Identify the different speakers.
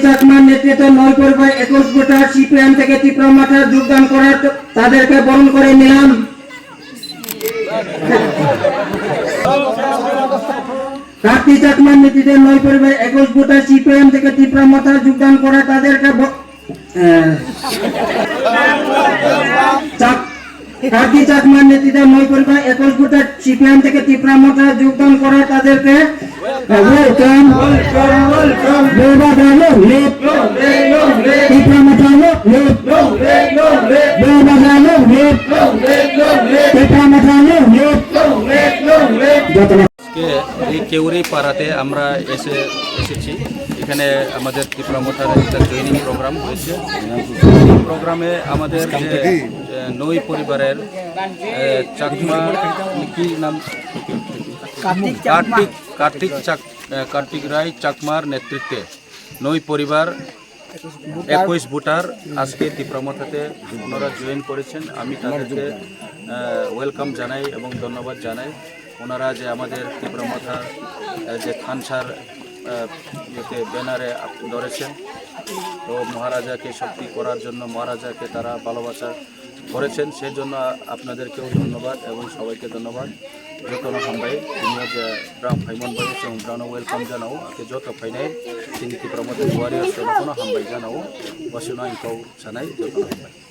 Speaker 1: চাকমার নেতৃত্বে 9 পরিবার 21 voter CPM থেকে ত্রিপুরা মাঠে যোগদান করার তাদেরকে বরণ করে নিলাম। কার্তি চাকমার নেতৃত্বে 9 পরিবার 21 ভোটার সিপিএম থেকে ত্রিপুরা মাঠে যোগদান করার তাদেরকে কার্তি চাকমার নেতৃত্বে 9 পরিবার 21 ভোটার সিপিএম থেকে ত্রিপুরা মাঠে যোগদান করার তাদেরকে
Speaker 2: এই কেউরি পাড়াতে আমরা এসেছি। এখানে আমাদের ত্রিপুরা মোটার একটা ট্রেনিং প্রোগ্রাম হয়েছে। এই প্রোগ্রামে আমাদের যে 9 পরিবারের চাকমা কি নাম কার্তিক রায় চাকমার নেতৃত্বে 9 পরিবার 21 ভোটার আজকে ত্রিপুরা মোটাতে ওনারা জয়েন করেছেন। আমি তাদেরকে ওয়েলকাম জানাই এবং ধন্যবাদ জানাই। ওনারা যে আমাদের ত্রিপুরা মোটার যে থানসার ব্যানারে ধরেছেন, তো মহারাজাকে শক্তি করার জন্য মহারাজাকে তারা ভালোবাসা করেছেন, সেই জন্য আপনাদেরকেও ধন্যবাদ এবং সবাইকে ধন্যবাদ। যতনা হামবাই তিনি যে ব্রাম ফাইমন বাই जों ब्रानो वेलकाम जानाव आके जत फाइनाय जोंनि त्रिपुरा मोटा वारियर्स कोनो हामबाय जानाव बसना इनखौ सानाय जतना हामबाय।